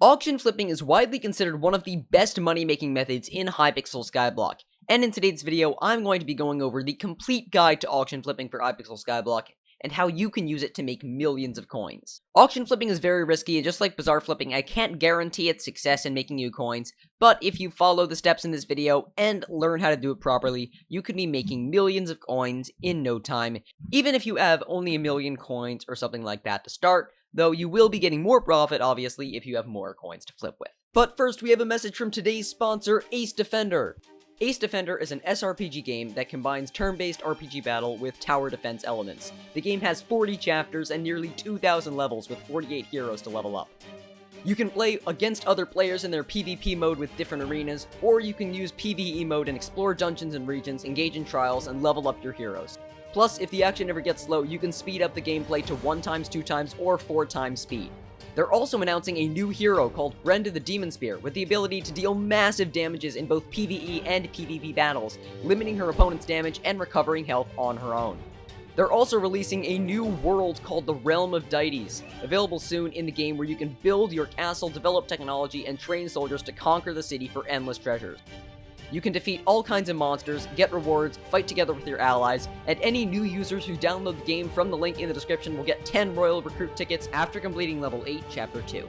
Auction flipping is widely considered one of the best money-making methods in Hypixel Skyblock, and in today's video, I'm going to be going over the complete guide to auction flipping for Hypixel Skyblock, and how you can use it to make millions of coins. Auction flipping is very risky, and just like bazaar flipping, I can't guarantee its success in making you coins, but if you follow the steps in this video and learn how to do it properly, you could be making millions of coins in no time, even if you have only 1,000,000 coins or something like that to start, though you will be getting more profit, obviously, if you have more coins to flip with. But first, we have a message from today's sponsor, Ace Defender. Ace Defender is an SRPG game that combines turn-based RPG battle with tower defense elements. The game has 40 chapters and nearly 2,000 levels with 48 heroes to level up. You can play against other players in their PvP mode with different arenas, or you can use PvE mode and explore dungeons and regions, engage in trials, and level up your heroes. Plus, if the action ever gets slow, you can speed up the gameplay to 1x, 2x, or 4x speed. They're also announcing a new hero called Brenda the Demon Spear, with the ability to deal massive damages in both PvE and PvP battles, limiting her opponent's damage and recovering health on her own. They're also releasing a new world called the Realm of Deities, available soon in the game where you can build your castle, develop technology, and train soldiers to conquer the city for endless treasures. You can defeat all kinds of monsters, get rewards, fight together with your allies, and any new users who download the game from the link in the description will get 10 Royal Recruit tickets after completing level 8, Chapter 2.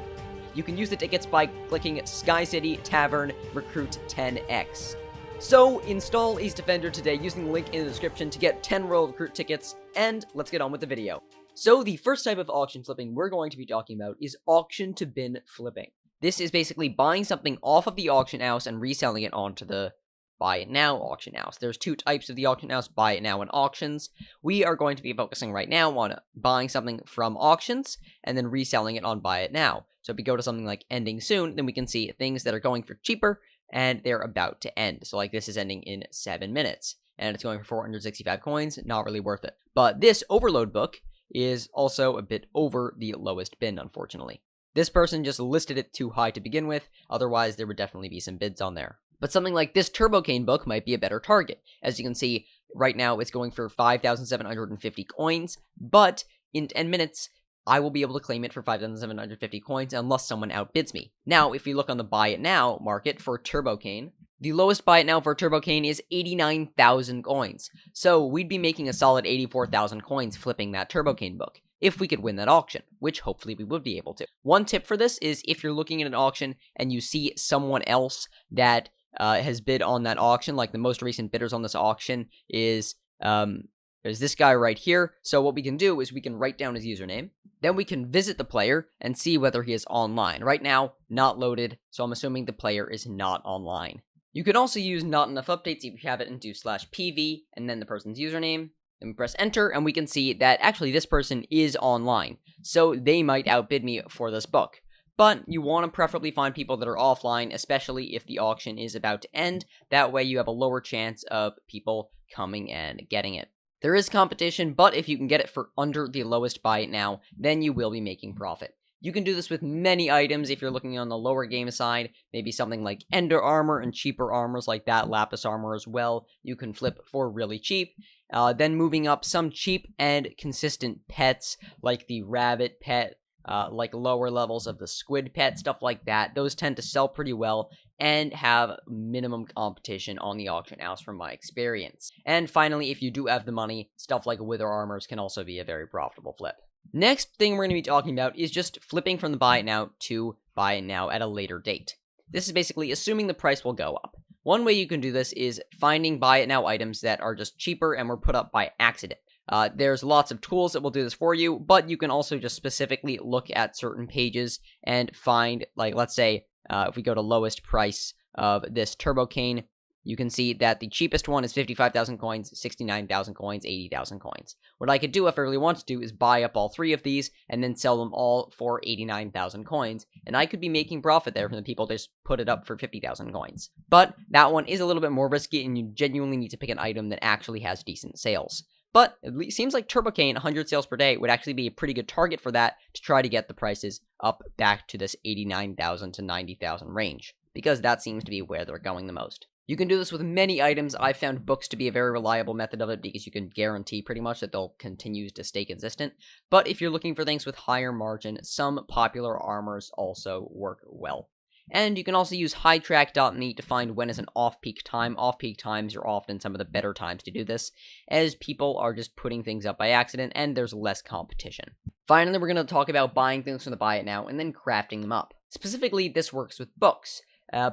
You can use the tickets by clicking Sky City Tavern Recruit 10X. So, install Ace Defender today using the link in the description to get 10 Royal Recruit tickets, and let's get on with the video. So, the first type of auction flipping we're going to be talking about is auction to bin flipping. This is basically buying something off of the auction house and reselling it onto the buy it now auction house. There's two types of the auction house, buy it now and auctions. We are going to be focusing right now on buying something from auctions and then reselling it on buy it now. So if we go to something like ending soon, then we can see things that are going for cheaper and they're about to end. So like this is ending in 7 minutes and it's going for 465 coins, not really worth it. But this overload book is also a bit over the lowest bin, unfortunately. This person just listed it too high to begin with, otherwise there would definitely be some bids on there. But something like this Turbo Cane book might be a better target. As you can see, right now it's going for 5,750 coins, but in 10 minutes, I will be able to claim it for 5,750 coins unless someone outbids me. Now, if we look on the Buy It Now market for Turbo Cane, the lowest Buy It Now for Turbo Cane is 89,000 coins. So we'd be making a solid 84,000 coins flipping that Turbo Cane book, if we could win that auction, which hopefully we would be able to. One tip for this is if you're looking at an auction and you see someone else that has bid on that auction, like the most recent bidders on this auction is there's this guy right here. So what we can do is we can write down his username, then we can visit the player and see whether he is online. Right now, not loaded, so I'm assuming the player is not online. You could also use not enough updates if you have it and do /PV and then the person's username. Then we press enter and we can see that actually this person is online. So they might outbid me for this book. But you want to preferably find people that are offline, especially if the auction is about to end. That way you have a lower chance of people coming and getting it. There is competition, but if you can get it for under the lowest buy it now, then you will be making profit. You can do this with many items if you're looking on the lower game side, maybe something like Ender Armor and cheaper armors like that, Lapis Armor as well, you can flip for really cheap. Then moving up, some cheap and consistent pets like the Rabbit pet, like lower levels of the Squid pet, stuff like that. Those tend to sell pretty well and have minimum competition on the auction house from my experience. And finally, if you do have the money, stuff like Wither Armors can also be a very profitable flip. Next thing we're going to be talking about is just flipping from the buy it now to buy it now at a later date. This is basically assuming the price will go up. One way you can do this is finding buy it now items that are just cheaper and were put up by accident. There's lots of tools that will do this for you, but you can also just specifically look at certain pages and find, like, let's say, if we go to lowest price of this Turbo Cane, you can see that the cheapest one is 55,000 coins, 69,000 coins, 80,000 coins. What I could do if I really want to do is buy up all three of these and then sell them all for 89,000 coins, and I could be making profit there from the people that just put it up for 50,000 coins. But that one is a little bit more risky, and you genuinely need to pick an item that actually has decent sales. But it seems like Turbo Cane, 100 sales per day, would actually be a pretty good target for that to try to get the prices up back to this 89,000 to 90,000 range, because that seems to be where they're going the most. You can do this with many items. I found books to be a very reliable method of it because you can guarantee pretty much that they'll continue to stay consistent. But if you're looking for things with higher margin, some popular armors also work well. And you can also use hightrack.me to find when is an off-peak time. Off-peak times are often some of the better times to do this, as people are just putting things up by accident and there's less competition. Finally, we're going to talk about buying things from the buy it now and then crafting them up. Specifically, this works with books.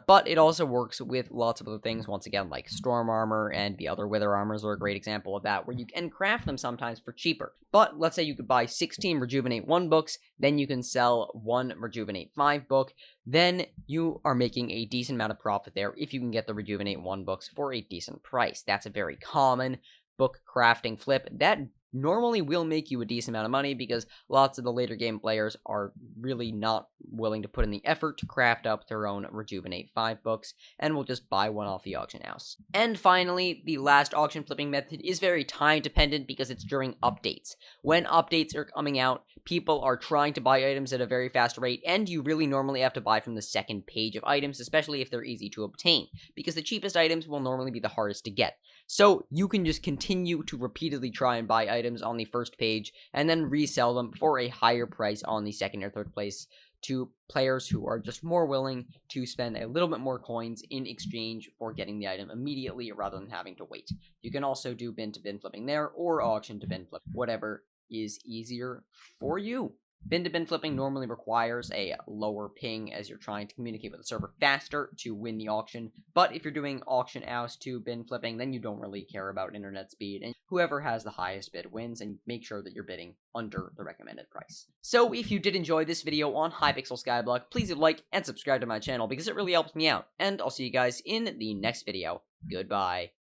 But it also works with lots of other things, once again, like Storm Armor and the other Wither Armors are a great example of that, where you can craft them sometimes for cheaper. But let's say you could buy 16 Rejuvenate 1 books, then you can sell 1 Rejuvenate 5 book, then you are making a decent amount of profit there if you can get the Rejuvenate 1 books for a decent price. That's a very common book crafting flip that normally will make you a decent amount of money because lots of the later game players are really not willing to put in the effort to craft up their own Rejuvenate 5 books and will just buy one off the auction house. And finally, the last auction flipping method is very time dependent because it's during updates. When updates are coming out, people are trying to buy items at a very fast rate, and you really normally have to buy from the second page of items, especially if they're easy to obtain, because the cheapest items will normally be the hardest to get. So you can just continue to repeatedly try and buy items on the first page and then resell them for a higher price on the second or third place to players who are just more willing to spend a little bit more coins in exchange for getting the item immediately rather than having to wait. You can also do bin to bin flipping there or auction to bin flip, whatever is easier for you. Bin to bin flipping normally requires a lower ping as you're trying to communicate with the server faster to win the auction, but if you're doing auction house to bin flipping, then you don't really care about internet speed, and whoever has the highest bid wins, and make sure that you're bidding under the recommended price. So if you did enjoy this video on Hypixel Skyblock, please like and subscribe to my channel because it really helps me out, and I'll see you guys in the next video. Goodbye.